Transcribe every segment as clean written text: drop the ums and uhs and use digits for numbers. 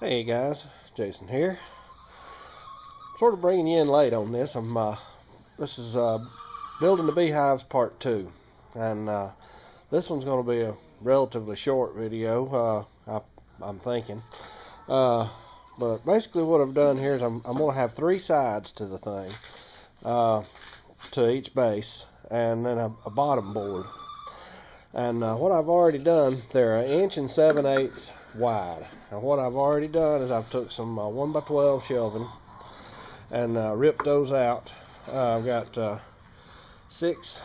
Hey guys, Jason here. Sort of bringing you in late on this. This is building the beehives part 2, and this one's going to be a relatively short video. I'm thinking, but basically what I've done here is I'm going to have 3 sides to the thing, to each base, and then a bottom board. And what I've already done, they're 1 7/8 inches wide. And what I've already done is I've took some 1x12 shelving and ripped those out. I've got 6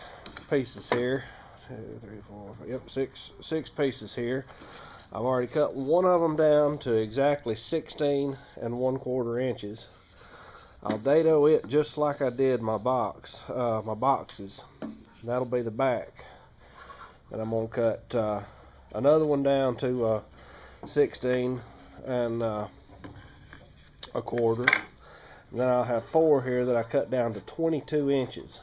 pieces here. 2, 3, 4, yep, six pieces here. I've already cut one of them down to exactly 16 1/4 inches. I'll dado it just like I did my boxes. That'll be the back. And I'm going to cut another one down to 16 1/4. And then I'll have 4 here that I cut down to 22 inches.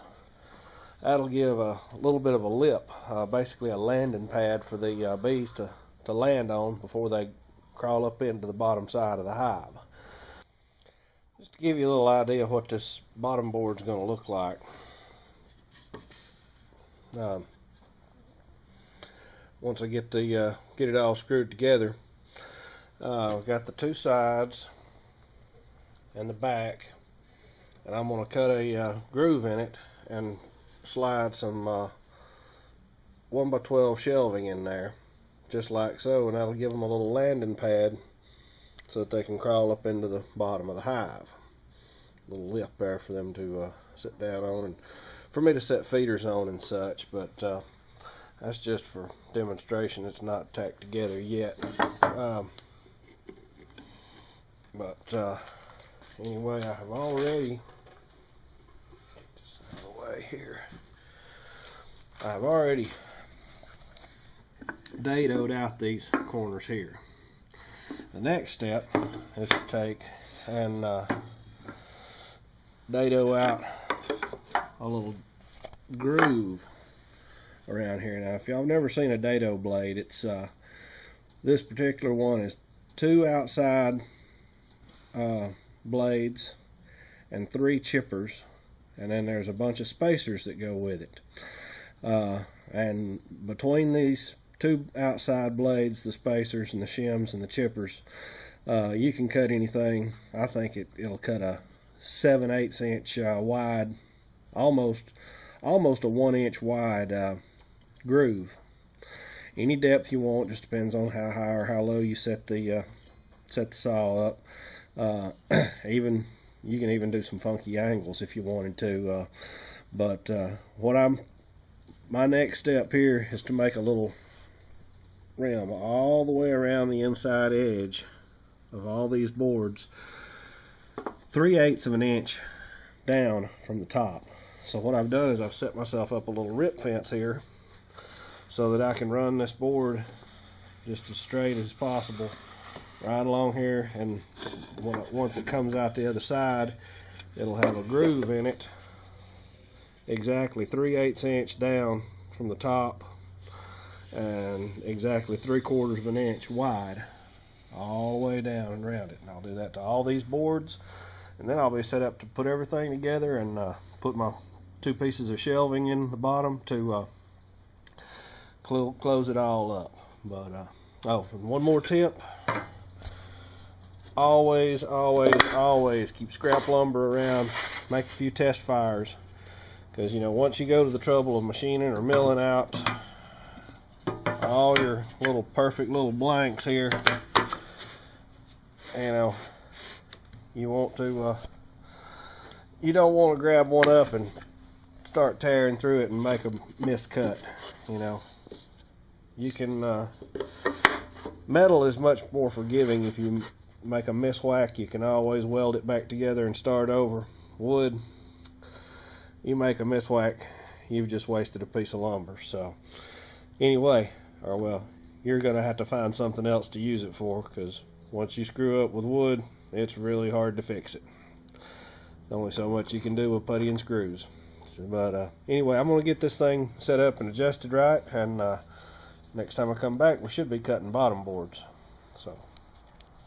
That'll give a little bit of a lip, basically a landing pad for the bees to land on before they crawl up into the bottom side of the hive. Just to give you a little idea of what this bottom board is going to look like. Once I get it all screwed together, I've got the 2 sides and the back, and I'm going to cut a groove in it and slide some 1x12 shelving in there, just like so, and that'll give them a little landing pad so that they can crawl up into the bottom of the hive. A little lip there for them to sit down on, and for me to set feeders on and such, but that's just for demonstration. It's not tacked together yet. Anyway, I have already, just out of the way here, I've already dadoed out these corners here. The next step is to take and dado out a little groove around here. Now, if y'all have never seen a dado blade, it's this particular one is 2 outside blades and 3 chippers, and then there's a bunch of spacers that go with it. And between these 2 outside blades, the spacers and the shims and the chippers, you can cut anything. I think it'll cut a 7/8 inch wide, almost a 1 inch wide groove. Any depth you want, just depends on how high or how low you set the saw up. You can even do some funky angles if you wanted to. My next step here is to make a little rim all the way around the inside edge of all these boards, 3/8 of an inch down from the top. So what I've done is I've set myself up a little rip fence here so that I can run this board just as straight as possible right along here, and once it comes out the other side, it'll have a groove in it exactly 3/8 inch down from the top and exactly 3/4 of an inch wide all the way down and around it. And I'll do that to all these boards, and then I'll be set up to put everything together and put my 2 pieces of shelving in the bottom to close it all up. But and one more tip: always keep scrap lumber around. Make a few test fires, because once you go to the trouble of machining or milling out all your little perfect little blanks here, you don't want to grab one up and start tearing through it and make a miscut. You can metal is much more forgiving. If you make a miswhack, you can always weld it back together and start over. Wood, you make a miswhack, you've just wasted a piece of lumber. So anyway, you're gonna have to find something else to use it for, because once you screw up with wood, it's really hard to fix it. There's only so much you can do with putty and screws. But anyway, I'm gonna get this thing set up and adjusted right, and next time I come back, we should be cutting bottom boards. So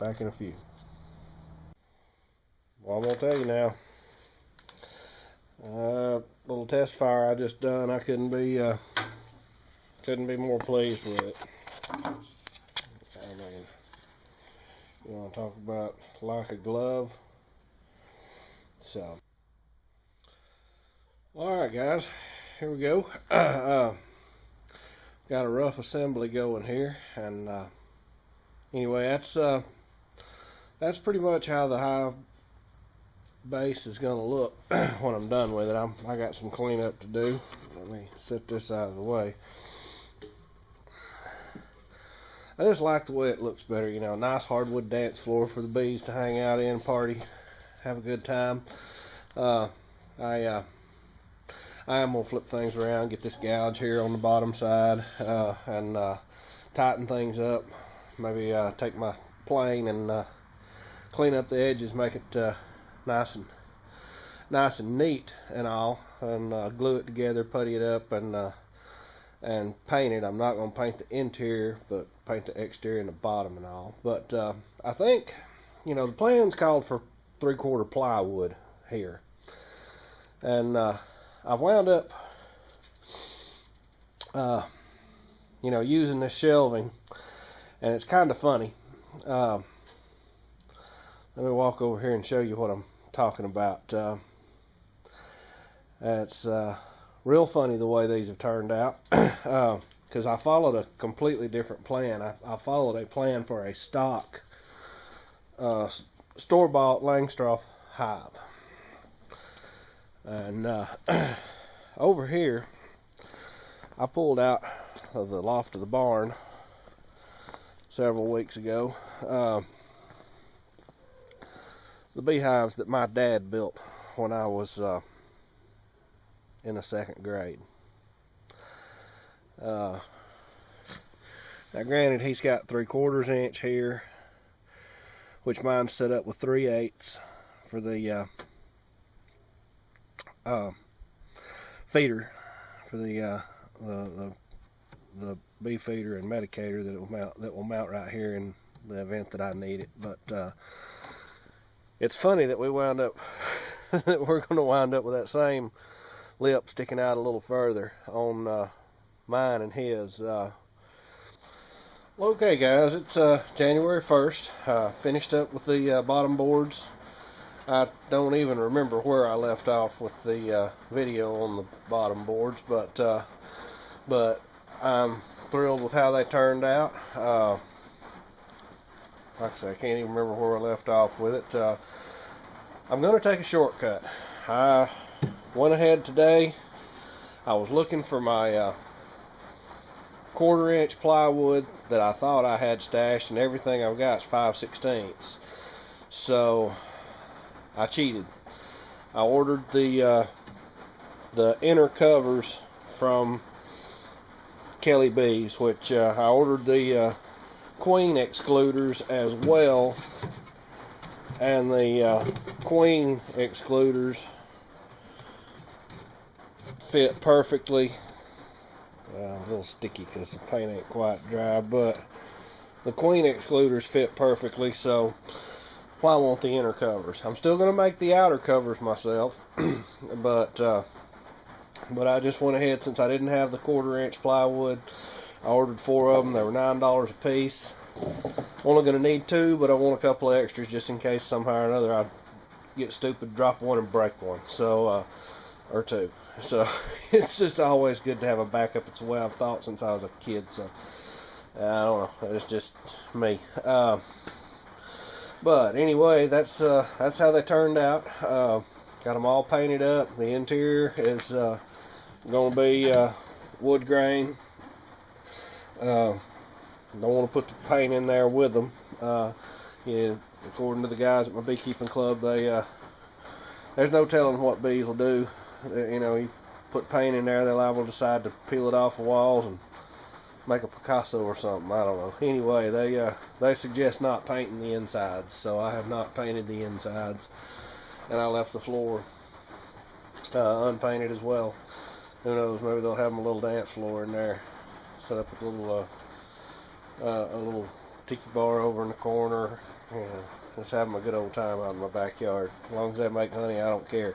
Back in a few. Well, I'm gonna tell you now. Little test fire I just done. I couldn't be more pleased with it. I mean, you want to talk about like a glove? So, all right, guys, here we go. Got a rough assembly going here, and anyway, that's pretty much how the hive base is going to look when I'm done with it. I got some cleanup to do. Let me set this out of the way. I just like the way it looks better, you know, nice hardwood dance floor for the bees to hang out in, party, have a good time. I am going to flip things around, get this gouge here on the bottom side, and tighten things up. Maybe take my plane and clean up the edges, make it nice and neat and all, and glue it together, putty it up, and paint it. I'm not going to paint the interior, but paint the exterior and the bottom and all. But I think, you know, the plan's called for 3/4 plywood here, and I've wound up, you know, using this shelving, and it's kind of funny. Let me walk over here and show you what I'm talking about. It's real funny the way these have turned out, because I followed a completely different plan. I followed a plan for a stock store-bought Langstroth hive, and over here I pulled out of the loft of the barn several weeks ago the beehives that my dad built when I was in the 2nd grade. Now granted, he's got 3/4 inch here, which mine's set up with 3/8 for the feeder, for the bee feeder and medicator that will mount right here in the event that I need it. But it's funny that we wound up that we're going to wind up with that same lip sticking out a little further on mine and his. Okay, guys, it's January 1st. Finished up with the bottom boards. I don't even remember where I left off with the video on the bottom boards, but I'm thrilled with how they turned out. Like I said, I can't even remember where I left off with it. I'm going to take a shortcut. I went ahead today. I was looking for my 1/4 inch plywood that I thought I had stashed, and everything I've got is 5/16. So I cheated. I ordered the inner covers from Kelly Bees, which I ordered the queen excluders as well, and the queen excluders fit perfectly. A little sticky because the paint ain't quite dry, but the queen excluders fit perfectly, so why want the inner covers? I'm still going to make the outer covers myself, but I just went ahead, since I didn't have the 1/4 inch plywood. I ordered 4 of them. They were $9 a piece. Only going to need 2, but I want a couple of extras just in case somehow or another I get stupid, drop one and break one. So or 2. So it's just always good to have a backup. It's the way I've thought since I was a kid. So I don't know. It's just me. But anyway, that's how they turned out. Got them all painted up. The interior is going to be wood grain. Don't want to put the paint in there with them. Yeah, according to the guys at my beekeeping club, there's no telling what bees will do. You know, you put paint in there, they're liable to decide to peel it off the walls and make a Picasso or something. I don't know. Anyway, they suggest not painting the insides, so I have not painted the insides, and I left the floor unpainted as well. Who knows? Maybe they'll have them a little dance floor in there, set up with a little tiki bar over in the corner, and just having a good old time out in my backyard. As long as they make honey, I don't care.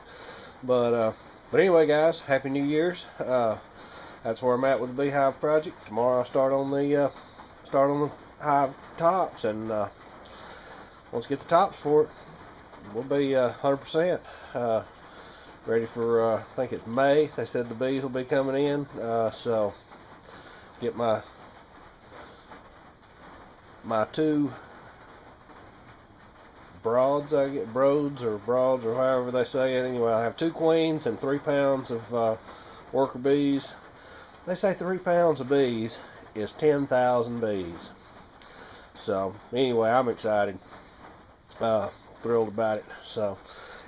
But anyway, guys, Happy New Year's. That's where I'm at with the Beehive project. Tomorrow I start on the hive tops, and once I get the tops for it, we'll be 100% ready for, I think it's May. They said the bees will be coming in, so get my two broads, broads or however they say it. Anyway, I have 2 queens and 3 pounds of worker bees. They say 3 pounds of bees is 10,000 bees. So anyway, I'm excited, thrilled about it. So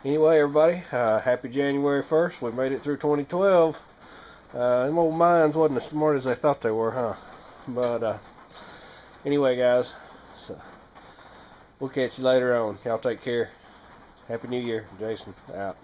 anyway, everybody, happy January 1st. We made it through 2012. Them old mines wasn't as smart as they thought they were, huh? But anyway, guys, so we'll catch you later on. Y'all take care. Happy New Year. Jason out.